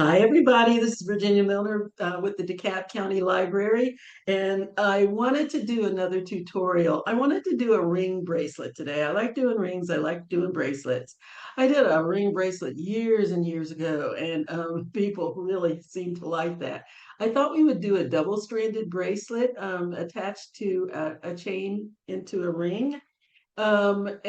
Hi, everybody. This is Virginia Milner with the DeKalb County Library, and I wanted to do another tutorial. I wanted to do a ring bracelet today. I like doing rings. I like doing bracelets. I did a ring bracelet years and years ago, and people really seem to like that. I thought we would do a double-stranded bracelet attached to a chain into a ring. And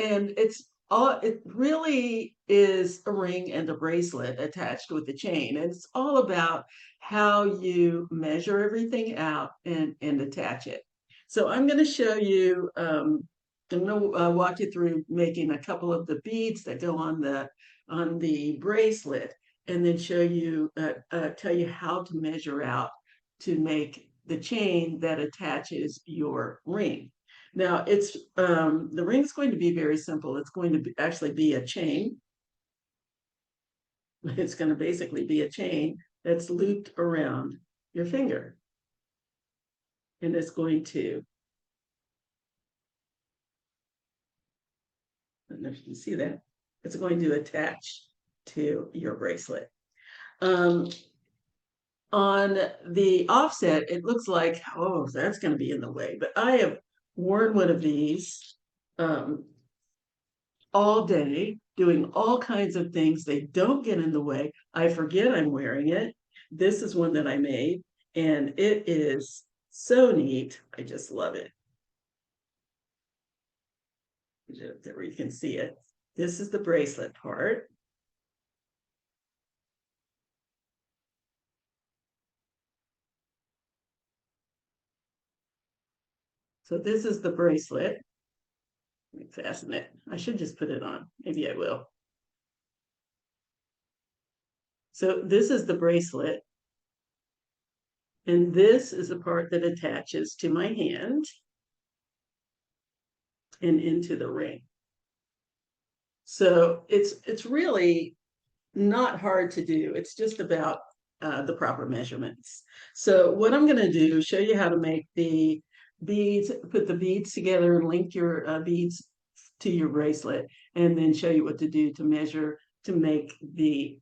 it really is a ring and a bracelet attached with a chain. And it's all about how you measure everything out and attach it. So I'm going to show you, I'm going to walk you through making a couple of the beads that go on the bracelet, and then tell you how to measure out to make the chain that attaches your ring. Now it's the ring's going to be very simple. It's going to actually be a chain. It's going to basically be a chain that's looped around your finger. And it's going to, I don't know if you can see that, it's going to attach to your bracelet. Um, on the offset, it looks like, oh, that's going to be in the way. But I have worn one of these um, all day, doing all kinds of things. They don't get in the way. I forget I'm wearing it. This is one that I made, and it is so neat. I just love it. There you can see it. This is the bracelet part. So this is the bracelet. Let me fasten it. I should just put it on. Maybe I will. So this is the bracelet. And this is the part that attaches to my hand and into the ring. So it's really not hard to do. It's just about the proper measurements. So what I'm going to do is show you how to make the beads, put the beads together and link your beads to your bracelet, and then show you what to do to measure to make the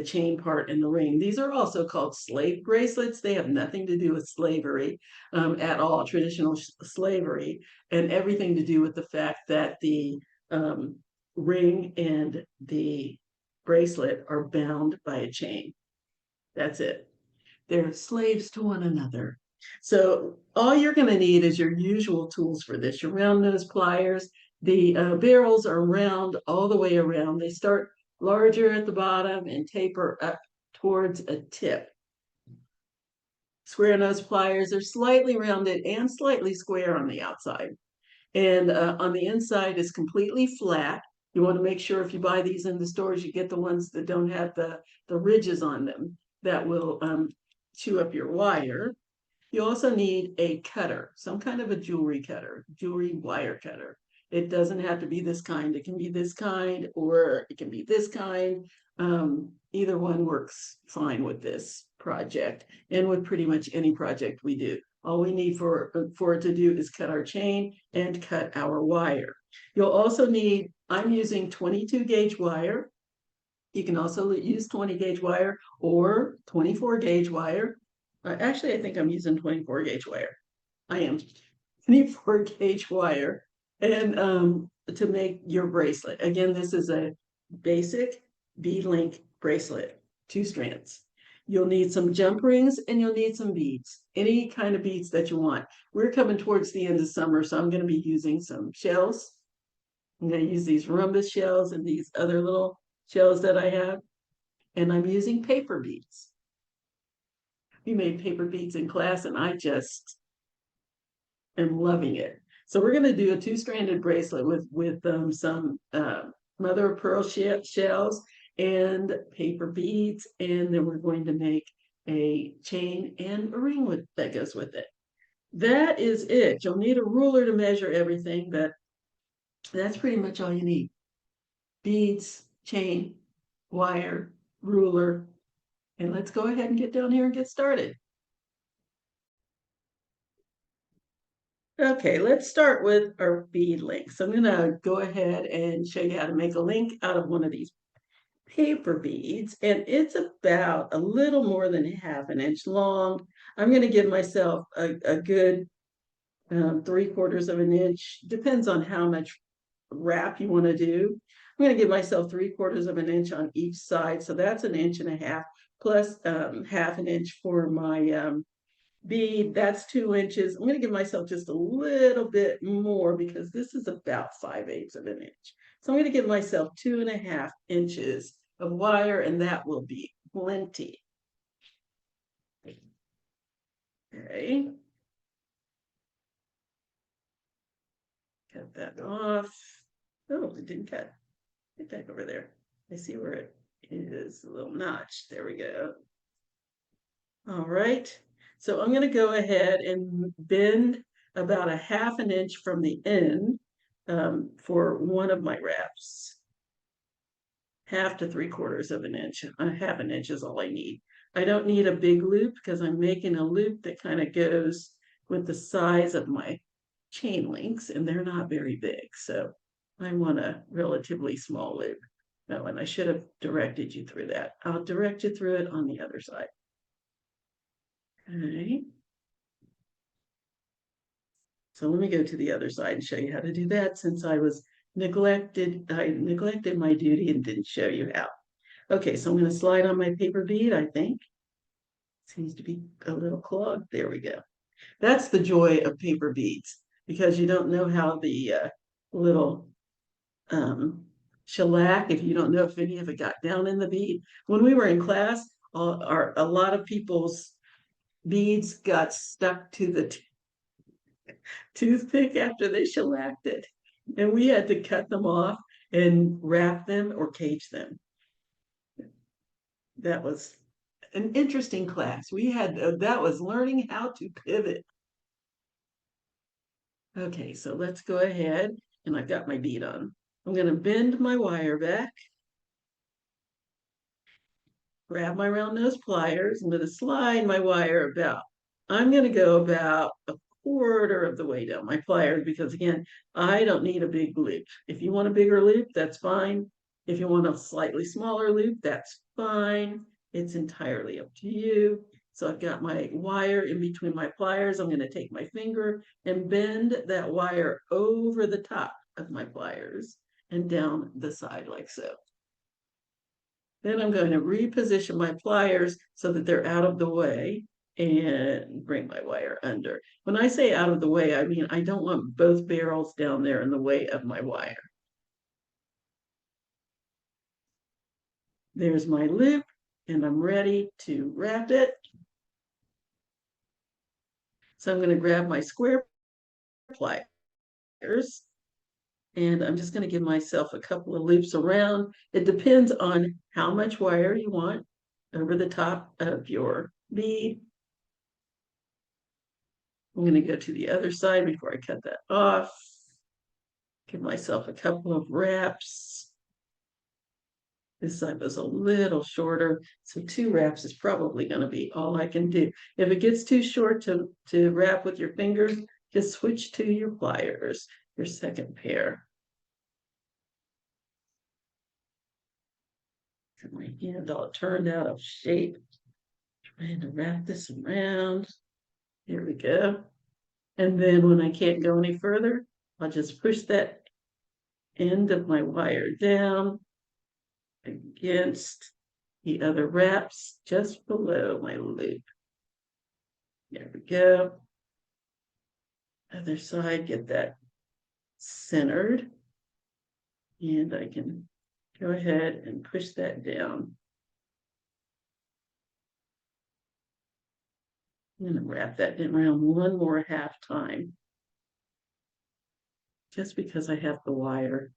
chain part in the ring. These are also called slave bracelets. They have nothing to do with slavery at all, traditional slavery, and everything to do with the fact that the um, ring and the bracelet are bound by a chain. That's it. They're slaves to one another. So all you're going to need is your usual tools for this. Your round nose pliers. The barrels are round all the way around. They start larger at the bottom and taper up towards a tip. Square nose pliers are slightly rounded and slightly square on the outside. And on the inside is completely flat. You want to make sure if you buy these in the stores, you get the ones that don't have the ridges on them that will chew up your wire. You also need a cutter, some kind of a jewelry cutter, jewelry wire cutter. It doesn't have to be this kind. It can be this kind, or it can be this kind. Either one works fine with this project and with pretty much any project we do. All we need for it to do is cut our chain and cut our wire. You'll also need, I'm using 22 gauge wire. You can also use 20 gauge wire or 24 gauge wire. Actually, I think I'm using 24 gauge wire. I am 24 gauge wire, and to make your bracelet. Again, this is a basic bead link bracelet, 2 strands. You'll need some jump rings and you'll need some beads, any kind of beads that you want. We're coming towards the end of summer, so I'm going to be using some shells. I'm going to use these rhombus shells and these other little shells that I have. And I'm using paper beads. We made paper beads in class, and I just am loving it. So we're going to do a 2-stranded bracelet with some mother of pearl shells and paper beads, and then we're going to make a chain and a ring that goes with it. That is it. You'll need a ruler to measure everything, but that's pretty much all you need. Beads, chain, wire, ruler, and let's go ahead and get down here and get started. Okay, let's start with our bead link. So I'm going to go ahead and show you how to make a link out of one of these paper beads, and it's about a little more than half an inch long. I'm going to give myself a good 3/4 of an inch, depends on how much wrap you want to do. I'm going to give myself 3/4 of an inch on each side, so that's an inch and a half, plus half an inch for my bead, that's 2 inches. I'm going to give myself just a little bit more because this is about 5/8 of an inch. So I'm going to give myself 2.5 inches of wire, and that will be plenty. Okay. Cut that off. Oh, it didn't cut. Get back over there. I see where it is, a little notch. There we go. All right. So I'm going to go ahead and bend about a half an inch from the end for one of my wraps. Half to 3/4 of an inch. Half an inch is all I need. I don't need a big loop because I'm making a loop that kind of goes with the size of my chain links, and they're not very big. So I want a relatively small loop. No, and I should have directed you through that. I'll direct you through it on the other side. Okay. So let me go to the other side and show you how to do that since I neglected my duty and didn't show you how. Okay, so I'm going to slide on my paper bead, I think. Seems to be a little clogged. There we go. That's the joy of paper beads because you don't know how the little shellac, if you don't know if any of it got down in the bead. When we were in class, a lot of people's beads got stuck to the toothpick after they shellacked it. And we had to cut them off and wrap them or cage them. That was an interesting class. We had, that was learning how to pivot. Okay, so let's go ahead, and I've got my bead on. I'm going to bend my wire back, grab my round nose pliers. I'm going to slide my wire about. I'm going to go about a quarter of the way down my pliers because again, I don't need a big loop. If you want a bigger loop, that's fine. If you want a slightly smaller loop, that's fine. It's entirely up to you. So I've got my wire in between my pliers. I'm going to take my finger and bend that wire over the top of my pliers and down the side like so. Then I'm going to reposition my pliers so that they're out of the way and bring my wire under. When I say out of the way, I mean I don't want both barrels down there in the way of my wire. There's my loop, and I'm ready to wrap it. So I'm going to grab my square pliers, and I'm just going to give myself a couple of loops around. It depends on how much wire you want over the top of your bead. I'm going to go to the other side before I cut that off. Give myself a couple of wraps. This side was a little shorter, so 2 wraps is probably going to be all I can do. If it gets too short to wrap with your fingers, just switch to your pliers, your second pair. My hand all turned out of shape. Trying to wrap this around. Here we go. And then when I can't go any further, I'll just push that end of my wire down against the other wraps just below my loop. There we go. Other side, get that centered. And I can go ahead and push that down. I'm going to wrap that around one more half time. Just because I have the wire.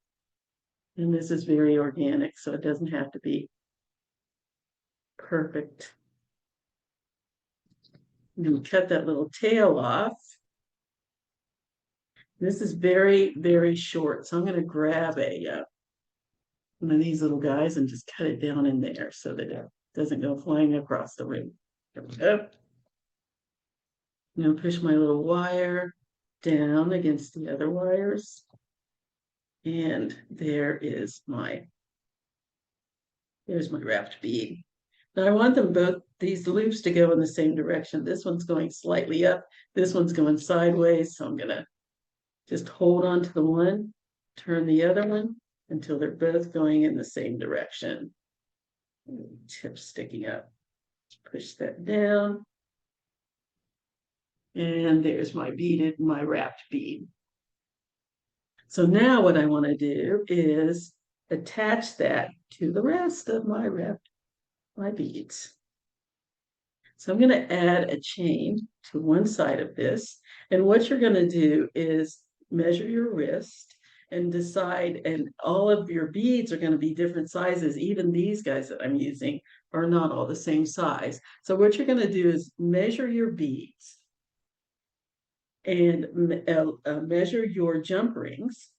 And this is very organic, so it doesn't have to be perfect. I'm going to cut that little tail off. This is very, very short, so I'm going to grab one of these little guys and just cut it down in there so that it doesn't go flying across the room. There we go. I'm going to push my little wire down against the other wires. And there is my There's my wrapped bead. Now I want them both, these loops to go in the same direction. This one's going slightly up, this one's going sideways, so I'm gonna just hold on to the one, turn the other one until they're both going in the same direction. Tip sticking up. Push that down. And there's my beaded, my wrapped bead. So now what I want to do is attach that to the rest of my beads. So I'm going to add a chain to one side of this. And what you're going to do is measure your wrist and decide, and all of your beads are going to be different sizes. Even these guys that I'm using are not all the same size. So what you're going to do is measure your beads and measure your jump rings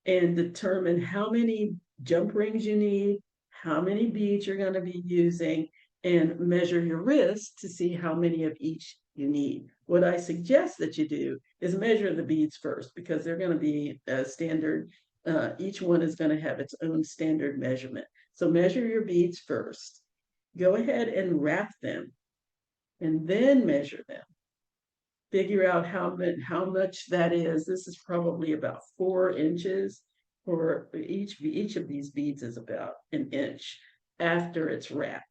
and determine how many jump rings you need, how many beads you're going to be using, and measure your wrist to see how many of each you need. What I suggest that you do is measure the beads first, because they're going to be standard. Each one is going to have its own standard measurement. So measure your beads first. Go ahead and wrap them and then measure them. Figure out how much that is. This is probably about 4 inches, or each of these beads is about an inch after it's wrapped.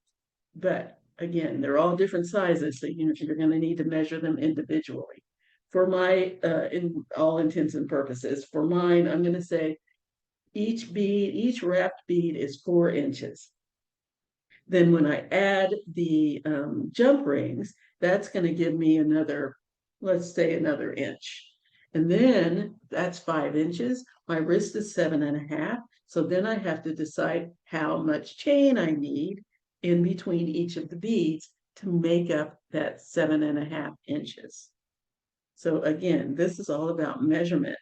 But again, they're all different sizes, so you're going to need to measure them individually. For my, in all intents and purposes, for mine, I'm going to say each wrapped bead is 4 inches. Then when I add the jump rings, that's going to give me another, let's say another inch. And then that's 5 inches. My wrist is 7.5. So then I have to decide how much chain I need in between each of the beads to make up that 7.5 inches. So again, this is all about measurement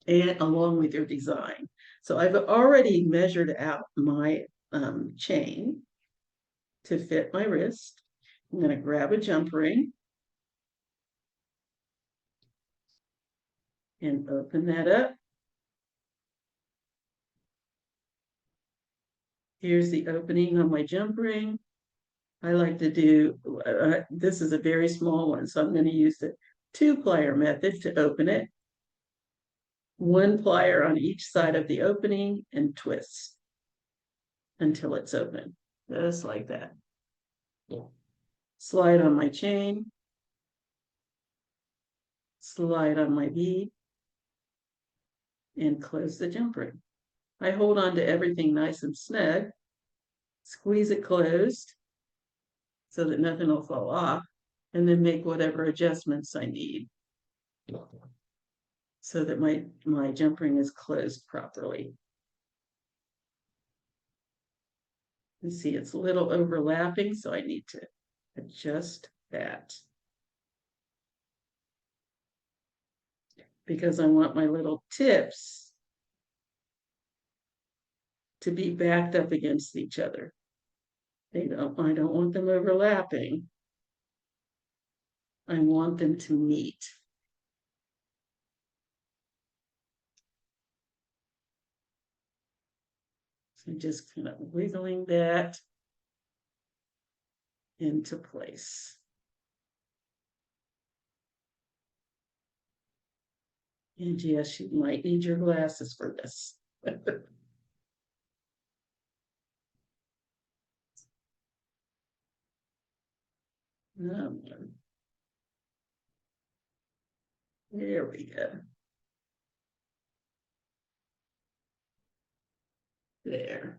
and along with your design. So I've already measured out my chain to fit my wrist. I'm going to grab a jump ring and open that up. Here's the opening on my jump ring. I like to do, this is a very small one, so I'm going to use the 2-plier method to open it. 1 plier on each side of the opening and twist until it's open, just like that. Slide on my chain, slide on my bead, and close the jump ring. I hold on to everything nice and snug, squeeze it closed so that nothing will fall off, and then make whatever adjustments I need so that my jump ring is closed properly. You see it's a little overlapping, so I need to adjust that, because I want my little tips to be backed up against each other. I don't want them overlapping. I want them to meet. So just kind of wiggling that into place. And yes, you might need your glasses for this. There we go. There.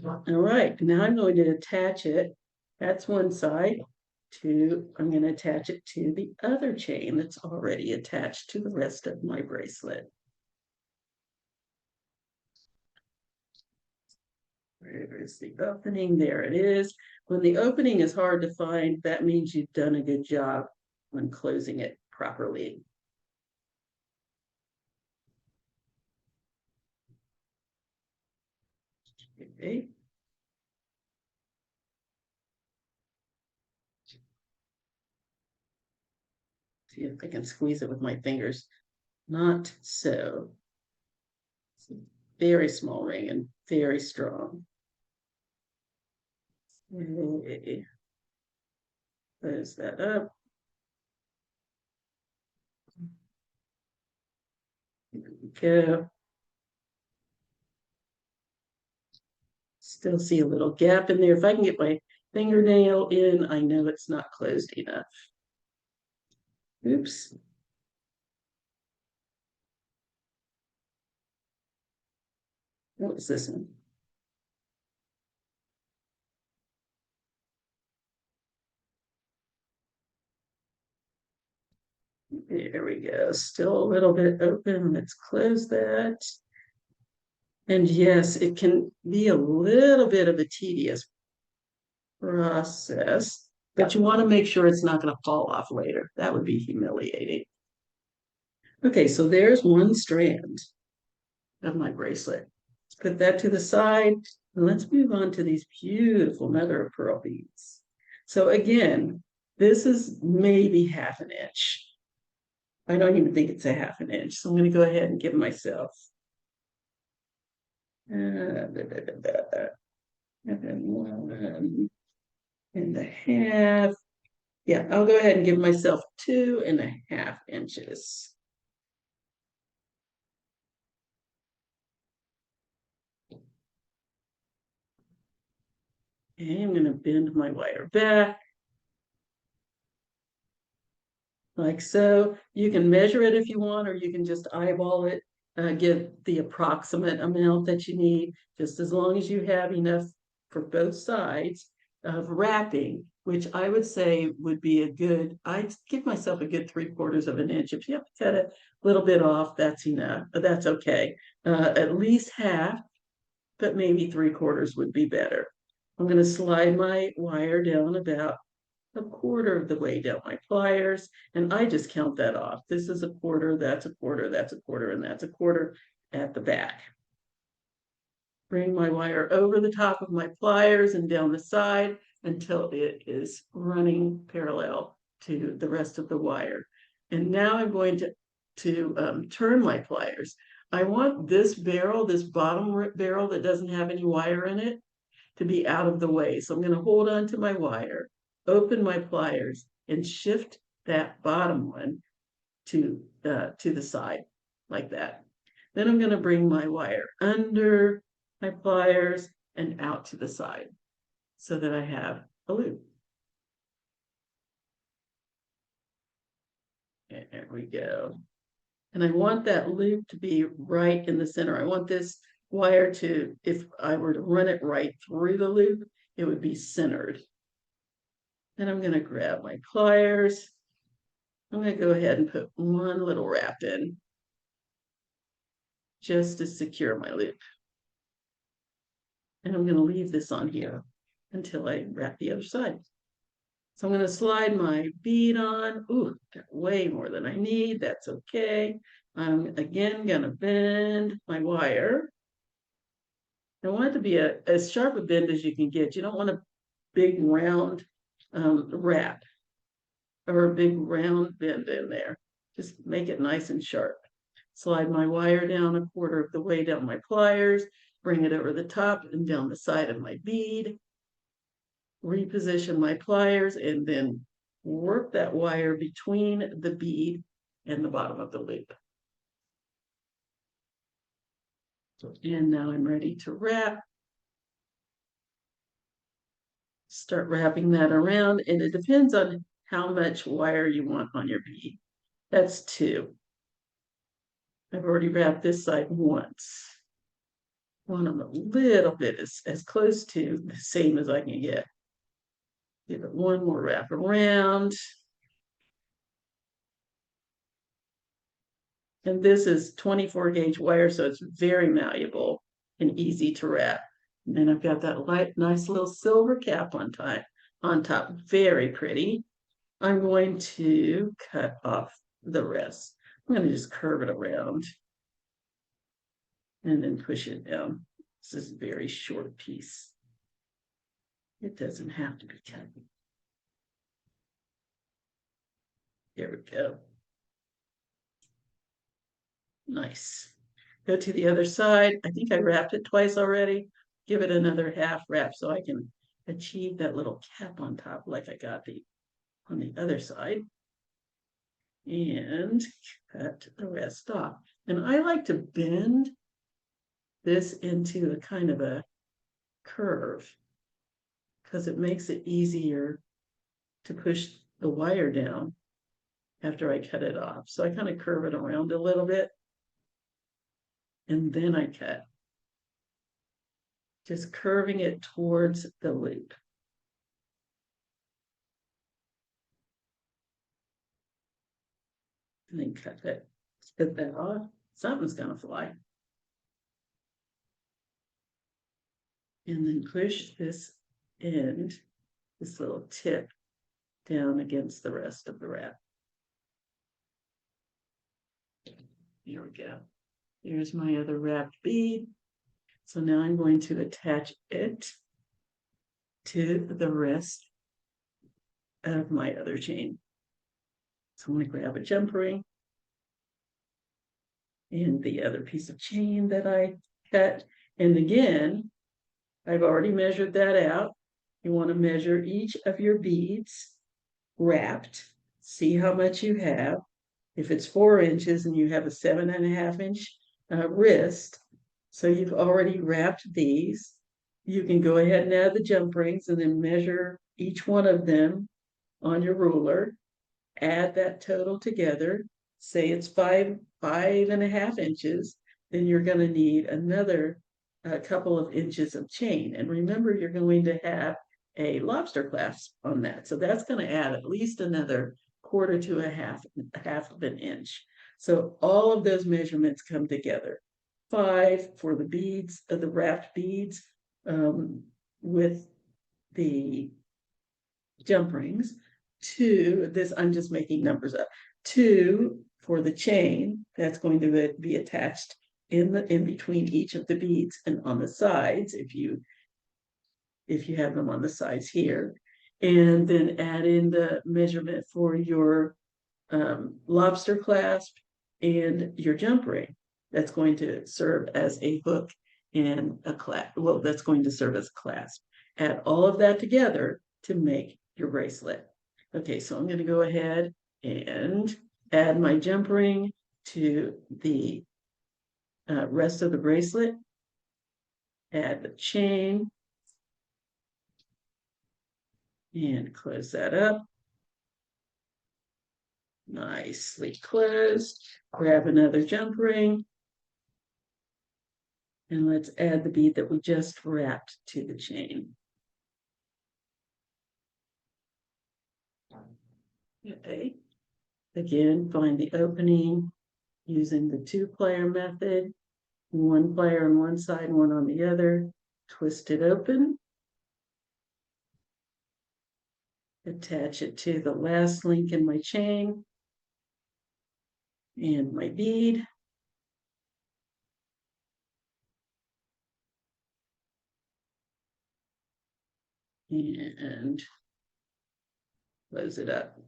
All right, now I'm going to attach it. That's one side. I'm going to attach it to the other chain that's already attached to the rest of my bracelet. Where is the opening? There it is. When the opening is hard to find, that means you've done a good job when closing it properly. Okay. See if I can squeeze it with my fingers. Not so. very small ring and very strong. Okay. Close that up. Go. Still see a little gap in there. If I can get my fingernail in, I know it's not closed enough. Oops. What was this one? There we go. Still a little bit open. Let's close that. And yes, it can be a little bit of a tedious process, but you want to make sure it's not going to fall off later. That would be humiliating. Okay, so there's one strand of my bracelet. Let's put that to the side. And let's move on to these beautiful mother of pearl beads. So again, this is maybe half an inch. I don't even think it's a half an inch. So I'm going to go ahead and give myself and then 1.5. Yeah, I'll go ahead and give myself 2.5 inches. Okay, I'm going to bend my wire back like so. You can measure it if you want, or you can just eyeball it, get the approximate amount that you need, just as long as you have enough for both sides of wrapping, which I would say would be a good, I'd give myself a good 3/4 of an inch. If you have to cut a little bit off, that's enough, but that's okay. At least half, but maybe 3/4 would be better. I'm going to slide my wire down about 1/4 of the way down my pliers, and I just count that off. This is 1/4, that's 1/4, that's 1/4, and that's 1/4 at the back. Bring my wire over the top of my pliers and down the side until it is running parallel to the rest of the wire. And now I'm going to turn my pliers. I want this barrel, this bottom barrel that doesn't have any wire in it, to be out of the way. So I'm going to hold on to my wire, open my pliers, and shift that bottom one to the side like that. Then I'm going to bring my wire under my pliers and out to the side so that I have a loop. And there we go. And I want that loop to be right in the center. I want this wire to, if I were to run it right through the loop, it would be centered. Then I'm going to grab my pliers. I'm going to go ahead and put one little wrap in just to secure my loop. And I'm going to leave this on here until I wrap the other side. So I'm going to slide my bead on. Ooh, got way more than I need. That's okay. I'm again going to bend my wire. I want it to be as sharp a bend as you can get. You don't want a big round wrap or a big round bend in there. Just make it nice and sharp. Slide my wire down 1/4 of the way down my pliers, bring it over the top and down the side of my bead, reposition my pliers, and then work that wire between the bead and the bottom of the loop. And now I'm ready to wrap. Start wrapping that around, and it depends on how much wire you want on your bead. That's 2. I've already wrapped this side once. Want them a little bit as close to the same as I can get. Give it one more wrap around. And this is 24 gauge wire, so it's very malleable and easy to wrap. And then I've got that nice little silver cap on top, very pretty. I'm going to cut off the rest. I'm going to just curve it around and then push it down. This is a very short piece. It doesn't have to be cut. There we go. Nice. Go to the other side. I think I wrapped it twice already. Give it another half wrap so I can achieve that little cap on top like I got on the other side. And cut the rest off. And I like to bend this into a kind of a curve because it makes it easier to push the wire down after I cut it off. So I kind of curve it around a little bit and then I cut. Just curving it towards the loop. And then cut that off. Something's gonna fly. And then push this end, this little tip, down against the rest of the wrap. Here we go. Here's my other wrapped bead. So now I'm going to attach it to the rest of my other chain. So I'm going to grab a jump ring and the other piece of chain that I cut. And again, I've already measured that out. You want to measure each of your beads wrapped. See how much you have. If it's 4 inches and you have a 7.5 inch wrist, so you've already wrapped these, you can go ahead and add the jump rings and then measure each one of them on your ruler. Add that total together. Say it's 5.5 inches, then you're going to need another couple of inches of chain. And remember, you're going to have a lobster clasp on that. So that's going to add at least another 1/4 to a half of an inch. So all of those measurements come together. 5 for the beads, the wrapped beads with the jump rings. 2, this I'm just making numbers up. 2 for the chain that's going to be attached in between each of the beads and on the sides if you have them on the sides here, and then add in the measurement for your lobster clasp and your jump ring. That's going to serve as a hook and a clasp. Well, that's going to serve as a clasp. Add all of that together to make your bracelet. Okay, so I'm going to go ahead and add my jump ring to the rest of the bracelet. Add the chain and close that up. Nicely closed. Grab another jump ring. And let's add the bead that we just wrapped to the chain. Okay. Again, find the opening using the 2-player method. 1 player on one side, 1 on the other. Twist it open. Attach it to the last link in my chain and my bead. And close it up.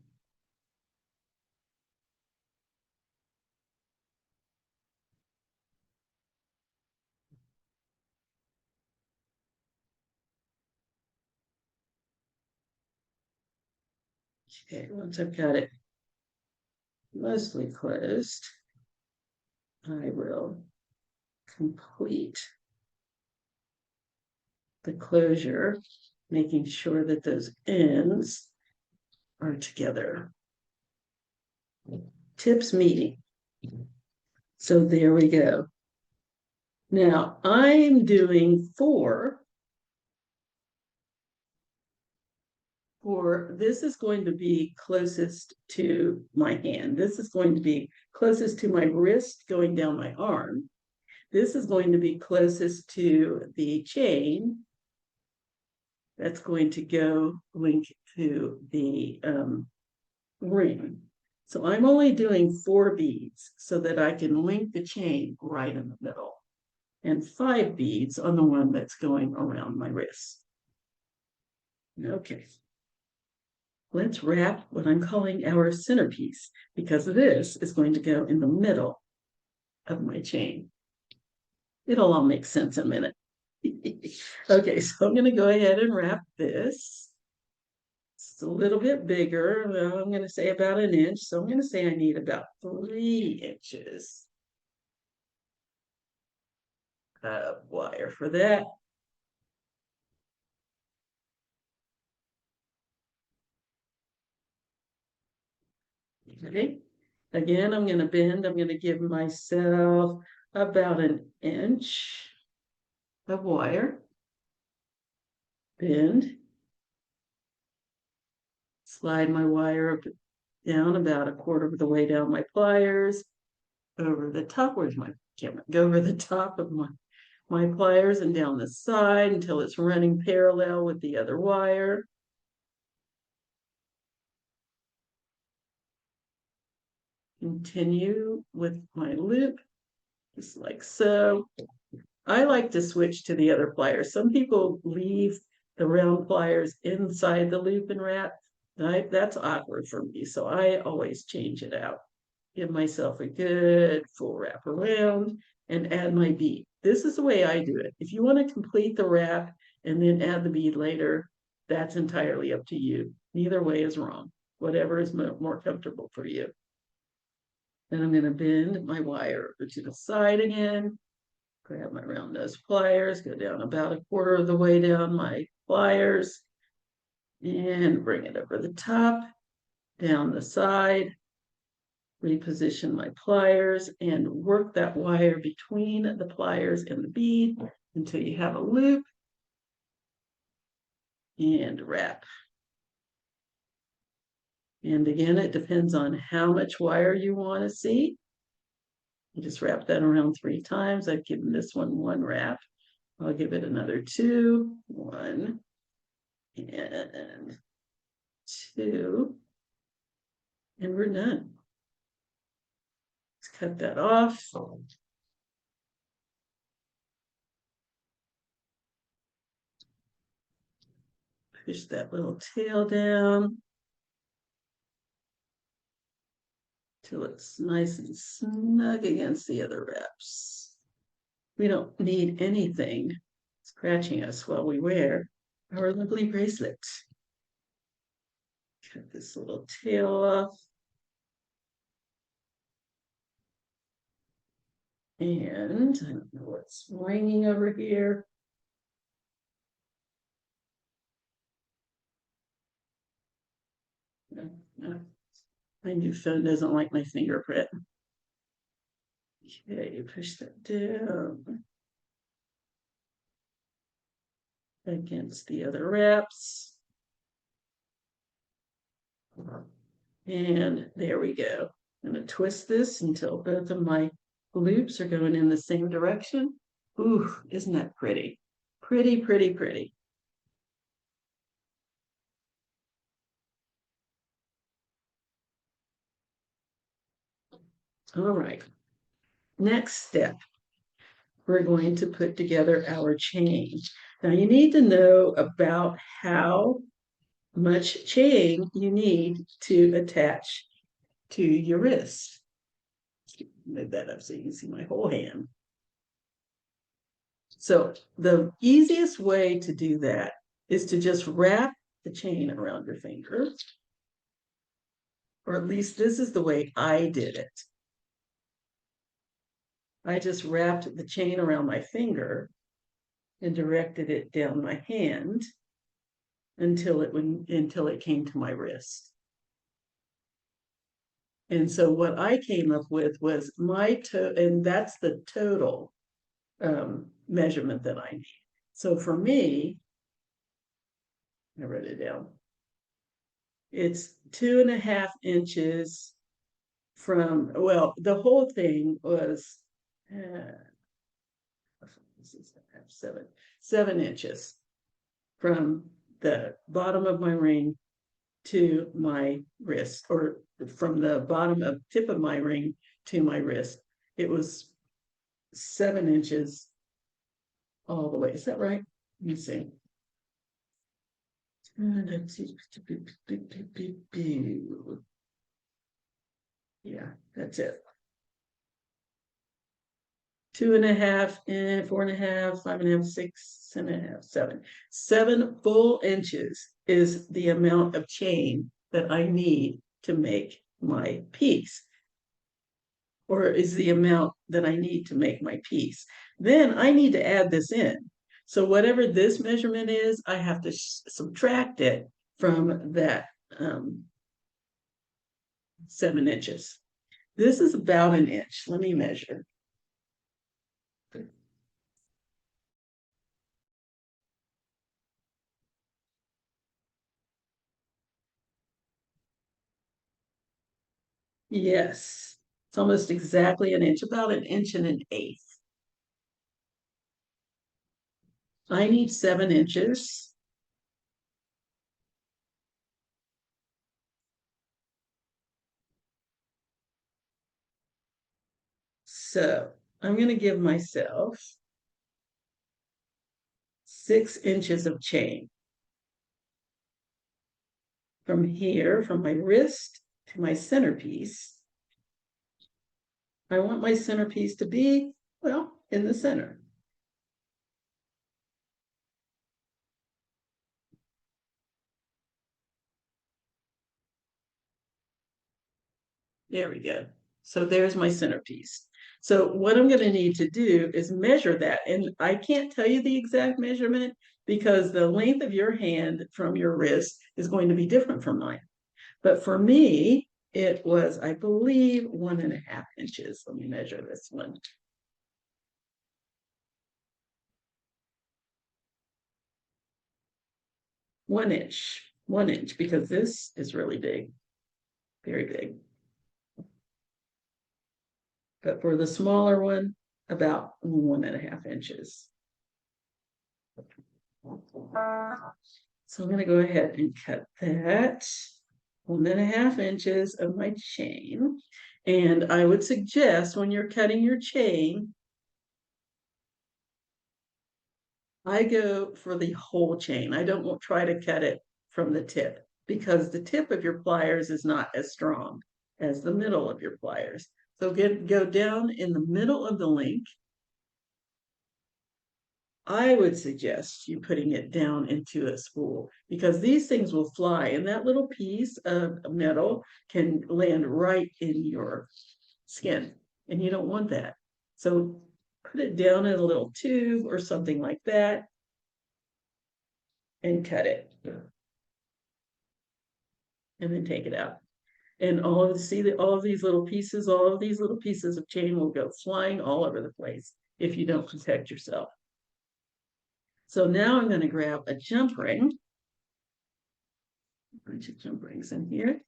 Okay, once I've got it mostly closed, I will complete the closure, making sure that those ends are together. Tips meeting. So there we go. Now I'm doing 4 for this is going to be closest to my hand. This is going to be closest to my wrist going down my arm. This is going to be closest to the chain that's going to go link to the ring. So I'm only doing 4 beads so that I can link the chain right in the middle, and 5 beads on the one that's going around my wrist. Okay. Let's wrap what I'm calling our centerpiece, because this is going to go in the middle of my chain. It'll all make sense in a minute. Okay, so I'm going to go ahead and wrap this. It's a little bit bigger. Well, I'm going to say about an inch. So I'm going to say I need about 3 inches of wire for that. Okay. Again, I'm going to bend. I'm going to give myself about an inch of wire. Bend. Slide my wire up down about a quarter of the way down my pliers. Over the top. Where's my camera? Go over the top of my pliers and down the side until it's running parallel with the other wire. Continue with my loop, just like so. I like to switch to the other pliers. Some people leave the round pliers inside the loop and wrap. That's awkward for me, so I always change it out. Give myself a good full wrap around and add my bead. This is the way I do it. If you want to complete the wrap and then add the bead later, that's entirely up to you. Neither way is wrong. Whatever is more comfortable for you. Then I'm going to bend my wire over to the side again. Grab my round nose pliers, go down about a quarter of the way down my pliers, and bring it over the top, down the side, reposition my pliers, and work that wire between the pliers and the bead until you have a loop, and wrap. And again, it depends on how much wire you want to see. You just wrap that around 3 times. I've given this one wrap. I'll give it another 2, 1, and 2, and we're done. Let's cut that off. Push that little tail down till it's nice and snug against the other wraps. We don't need anything scratching us while we wear our lovely bracelet. Cut this little tail off. And I don't know what's ringing over here. My new phone doesn't like my fingerprint. Okay, push that down against the other wraps. And there we go. I'm going to twist this until both of my loops are going in the same direction. Ooh, isn't that pretty? Pretty, pretty, pretty. All right. Next step, we're going to put together our chain. Now you need to know about how much chain you need to attach to your wrist. Move that up so you can see my whole hand. So the easiest way to do that is to just wrap the chain around your finger, or at least this is the way I did it. I just wrapped the chain around my finger and directed it down my hand until it came to my wrist. And so what I came up with was and that's the total measurement that I need. So for me, I wrote it down. It's 2.5 inches from, well, the whole thing was 7 inches from the bottom of my ring to my wrist, or from the bottom of tip of my ring to my wrist. It was 7 inches all the way. Is that right? Let me see. Yeah, that's it. 2.5 and 4.5, 5.5, 6.5, 7. 7 full inches is the amount of chain that I need to make my piece, or is the amount that I need to make my piece. Then I need to add this in. So whatever this measurement is, I have to subtract it from that 7 inches. This is about an inch. Let me measure. Yes, it's almost exactly an inch, about an inch and an eighth. I need 7 inches. So I'm going to give myself 6 inches of chain from here, from my wrist to my centerpiece. I want my centerpiece to be, well, in the center. There we go. So there's my centerpiece. So what I'm going to need to do is measure that. And I can't tell you the exact measurement because the length of your hand from your wrist is going to be different from mine. But for me, it was, I believe, 1.5 inches. Let me measure this one. One inch, because this is really big, very big. But for the smaller one, about 1.5 inches. So I'm going to go ahead and cut that 1.5 inches of my chain. And I would suggest when you're cutting your chain, I go for the whole chain. I don't try to cut it from the tip because the tip of your pliers is not as strong as the middle of your pliers. So go down in the middle of the link. I would suggest you putting it down into a spool because these things will fly and that little piece of metal can land right in your skin and you don't want that. So put it down in a little tube or something like that and cut it. And then take it out. And all of all of these little pieces, all of these little pieces of chain will go flying all over the place if you don't protect yourself. So now I'm going to grab a jump ring. A bunch of jump rings in here.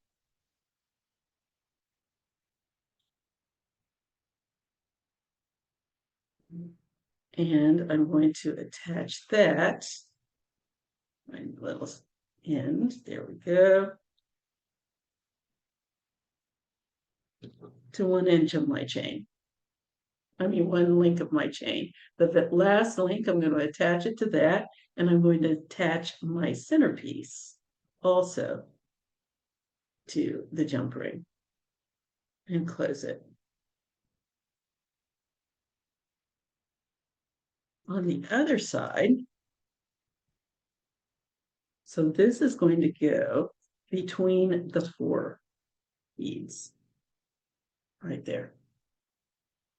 And I'm going to attach that, my little end, there we go, to 1 inch of my chain. I mean, 1 link of my chain. But the last link, I'm going to attach it to that, and I'm going to attach my centerpiece also to the jump ring and close it. On the other side, so this is going to go between the 4 beads right there.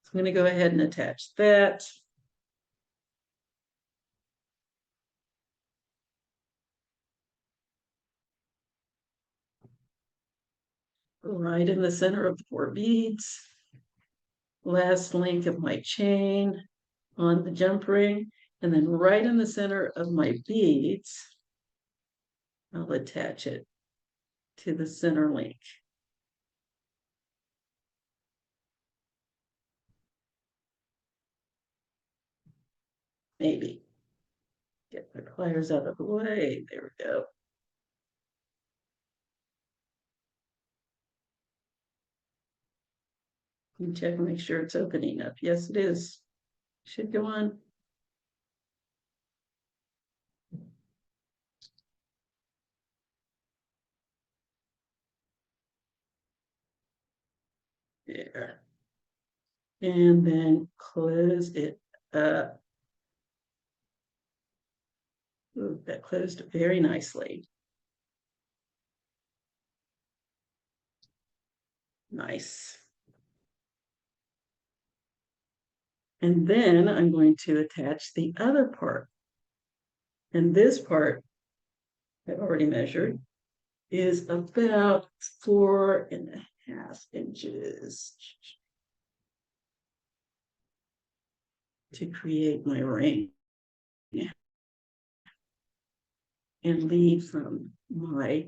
So I'm going to go ahead and attach that. Right in the center of the 4 beads. Last link of my chain on the jump ring, and then right in the center of my beads, I'll attach it to the center link. Maybe. Get the pliers out of the way. There we go. You check and make sure it's opening up. Yes, it is. Should go on. There. and then close it up. Ooh, that closed very nicely. Nice. And then I'm going to attach the other part. And this part, I've already measured, is about 4.5 inches to create my ring and lead from my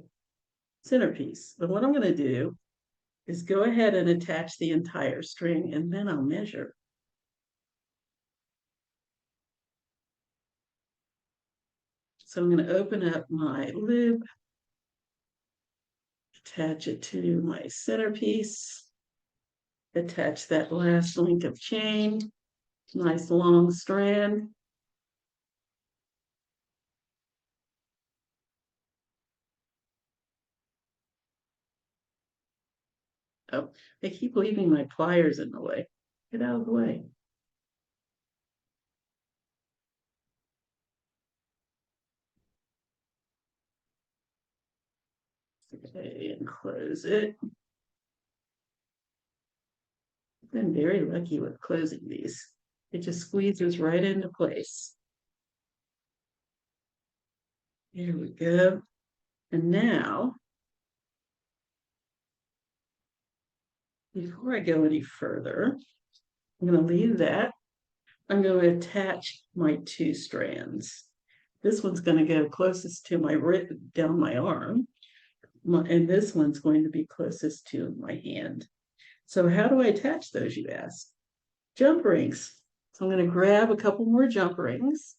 centerpiece. But what I'm going to do is go ahead and attach the entire string, and then I'll measure. So I'm going to open up my loop, attach it to my centerpiece, attach that last link of chain, nice long strand. Oh, they keep leaving my pliers in the way. Get out of the way. Okay, and close it. I've been very lucky with closing these. It just squeezes right into place. Here we go. And now, before I go any further, I'm going to leave that. I'm going to attach my 2 strands. This one's going to go closest to my wrist, down my arm, and this one's going to be closest to my hand. So how do I attach those, you ask? Jump rings. So I'm going to grab a couple more jump rings.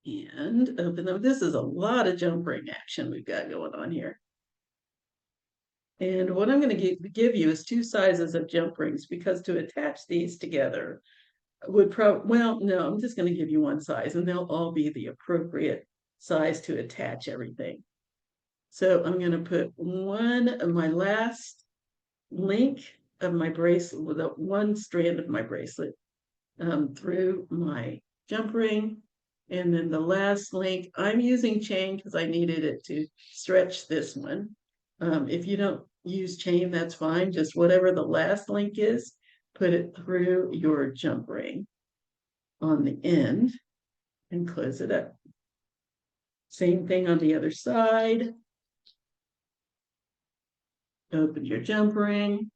And open them. This is a lot of jump ring action we've got going on here. And what I'm going to give you is 2 sizes of jump rings, because to attach these together would probably, well, no, I'm just going to give you 1 size, and they'll all be the appropriate size to attach everything. So I'm going to put one of my last link of my bracelet, with 1 strand of my bracelet through my jump ring. And then the last link, I'm using chain because I needed it to stretch this one. If you don't use chain, that's fine. Just whatever the last link is, put it through your jump ring on the end and close it up. Same thing on the other side. Open your jump ring.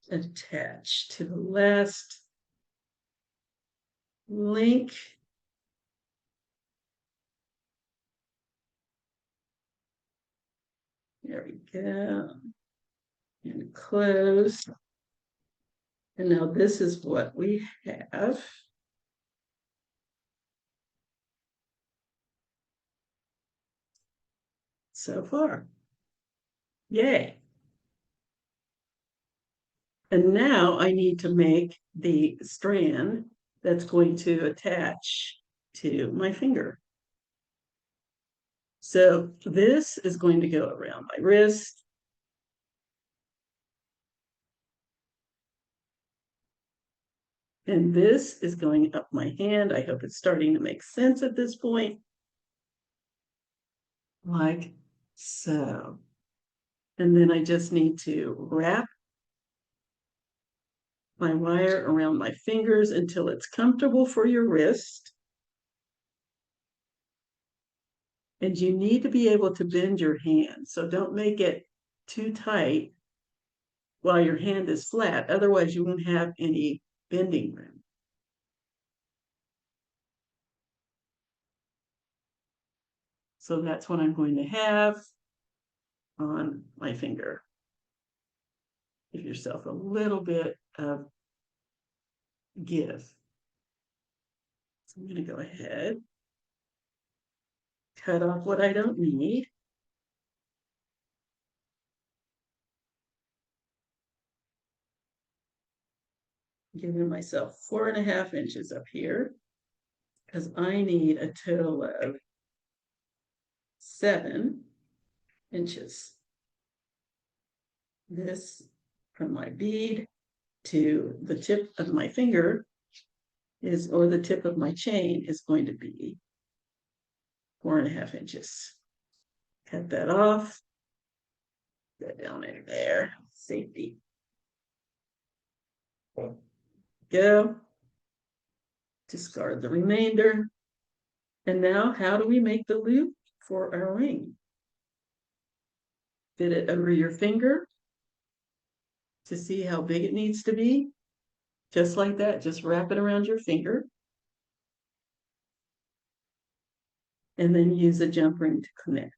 Attach to the last link. There we go. And close. And now this is what we have. So far. Yay. And now I need to make the strand that's going to attach to my finger. So this is going to go around my wrist. And this is going up my hand. I hope it's starting to make sense at this point. Like so. And then I just need to wrap my wire around my fingers until it's comfortable for your wrist. And you need to be able to bend your hand. So don't make it too tight while your hand is flat. Otherwise, you won't have any bending room. So that's what I'm going to have on my finger. Give yourself a little bit of give. So I'm going to go ahead, cut off what I don't need. giving myself 4.5 inches up here because I need a total of 7 inches. This from my bead to the tip of my finger is, or the tip of my chain is going to be 4.5 inches. Cut that off. Go down in there. Safety. Go. Discard the remainder. And now, how do we make the loop for our ring? Fit it over your finger to see how big it needs to be. Just like that, just wrap it around your finger. And then use a jump ring to connect.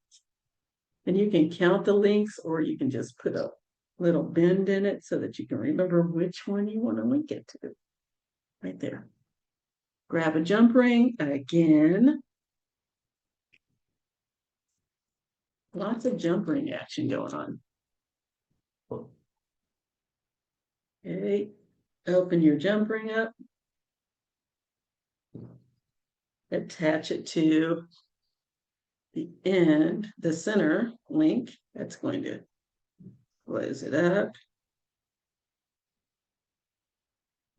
And you can count the links, or you can just put a little bend in it so that you can remember which one you want to link it to. Right there. Grab a jump ring again. Lots of jump ring action going on. Okay, open your jump ring up. Attach it to the end, the center link. That's going to close it up.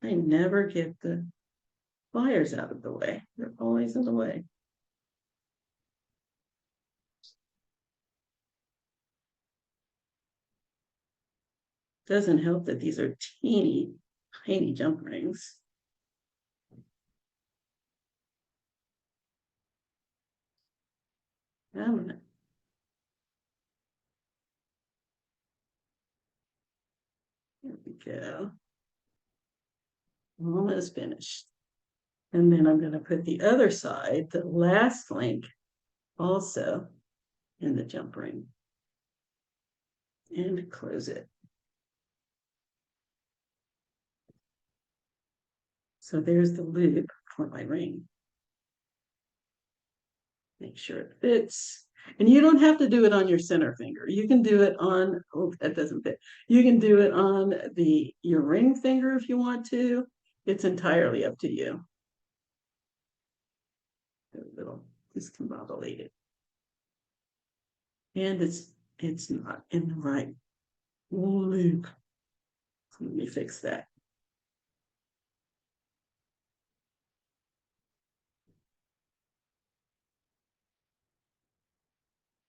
I never get the pliers out of the way. They're always in the way. Doesn't help that these are teeny, tiny jump rings. There we go. Almost finished. And then I'm going to put the other side, the last link, also in the jump ring. And close it. So there's the loop for my ring. Make sure it fits. And you don't have to do it on your center finger. You can do it on, oh, that doesn't fit. You can do it on your ring finger if you want to. It's entirely up to you. A little discombobulated. And it's not in the right loop. So let me fix that.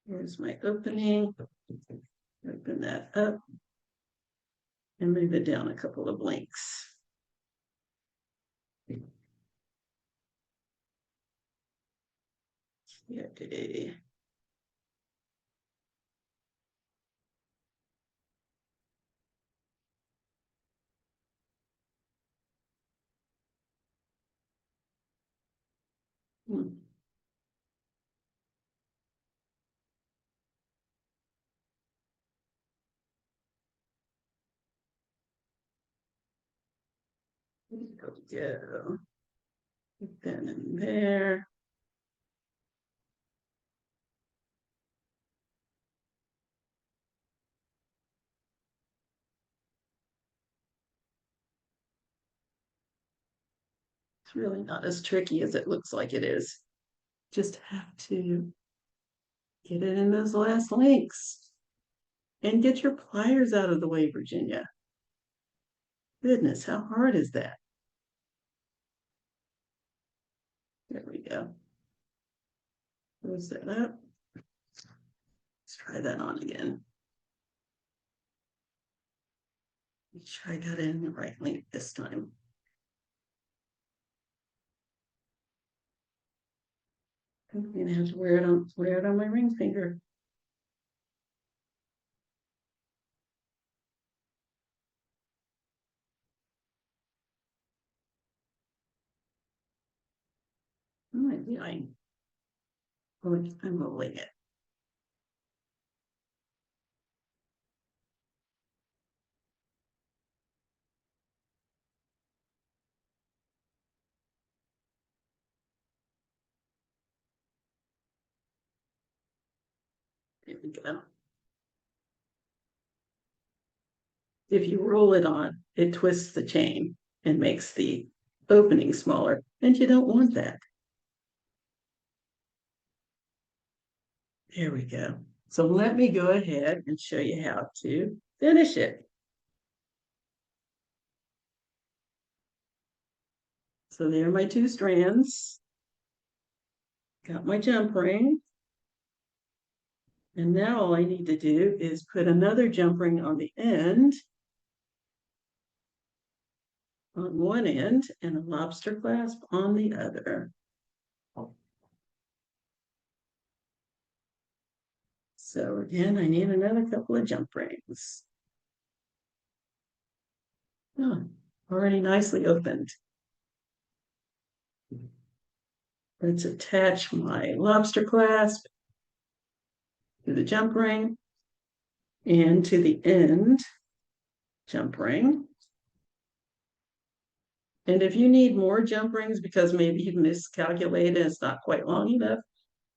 Here's my opening. Open that up and move it down a couple of links. Okay. There we go. Put that in there. It's really not as tricky as it looks like it is. Just have to get it in those last links. And get your pliers out of the way, Virginia. Goodness, how hard is that? There we go. Close that up. Let's try that on again. Make sure I got it in the right link this time. I'm gonna have to wear it on my ring finger. What am I doing? Oh, I'm rolling it. There we go. If you roll it on, it twists the chain. and makes the opening smaller, and you don't want that. There we go. So let me go ahead and show you how to finish it. So there are my 2 strands. Got my jump ring. And now all I need to do is put another jump ring on the end, on one end, and a lobster clasp on the other. So again, I need another couple of jump rings. Oh, already nicely opened. Let's attach my lobster clasp to the jump ring and to the end jump ring. And if you need more jump rings because maybe you've miscalculated, it's not quite long enough,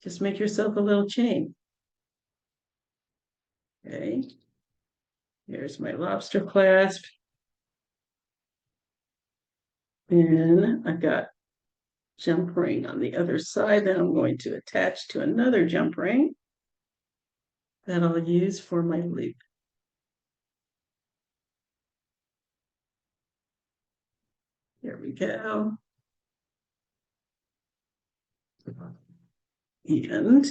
just make yourself a little chain. Okay, here's my lobster clasp. And I've got jump ring on the other side that I'm going to attach to another jump ring that I'll use for my loop. There we go. And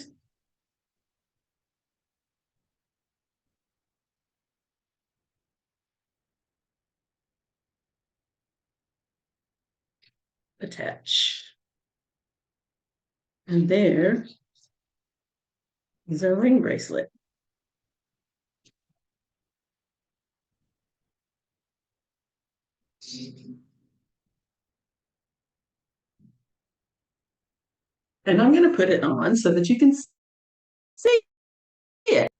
attach. And there is our ring bracelet. And I'm going to put it on so that you can see it.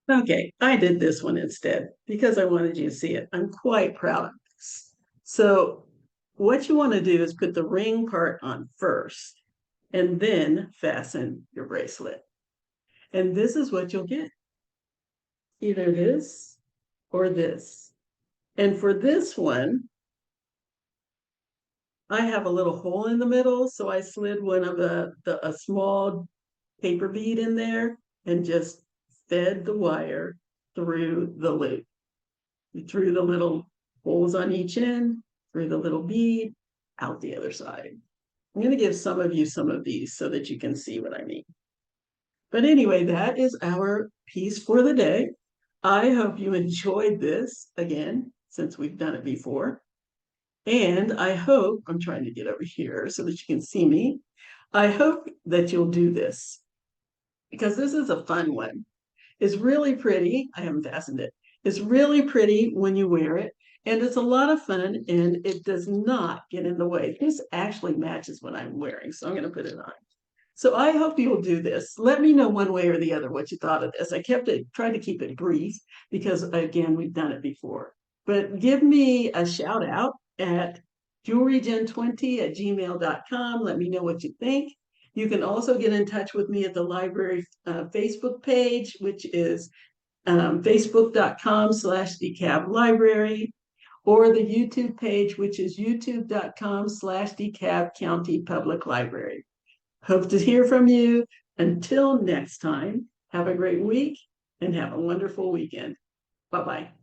Okay, I did this one instead because I wanted you to see it. I'm quite proud of this. So what you want to do is put the ring part on first and then fasten your bracelet. And this is what you'll get. Either this or this. And for this one, I have a little hole in the middle, so I slid one of a small paper bead in there and just fed the wire through the loop. Through the little holes on each end, through the little bead, out the other side. I'm going to give some of you some of these so that you can see what I mean. But anyway, that is our piece for the day. I hope you enjoyed this again, since we've done it before. And I hope, I'm trying to get over here so that you can see me. I hope that you'll do this because this is a fun one. It's really pretty. I haven't fastened it. It's really pretty when you wear it. And it's a lot of fun and it does not get in the way. This actually matches what I'm wearing. So I'm going to put it on. So I hope you'll do this. Let me know one way or the other what you thought of this. I tried to keep it brief because again, we've done it before. But give me a shout out at jewelrygen20@gmail.com. Let me know what you think. You can also get in touch with me at the library Facebook page, which is facebook.com/DeKalb Library, or the YouTube page, which is youtube.com/DeKalb County Public Library. Hope to hear from you. Until next time, have a great week and have a wonderful weekend. Bye-bye.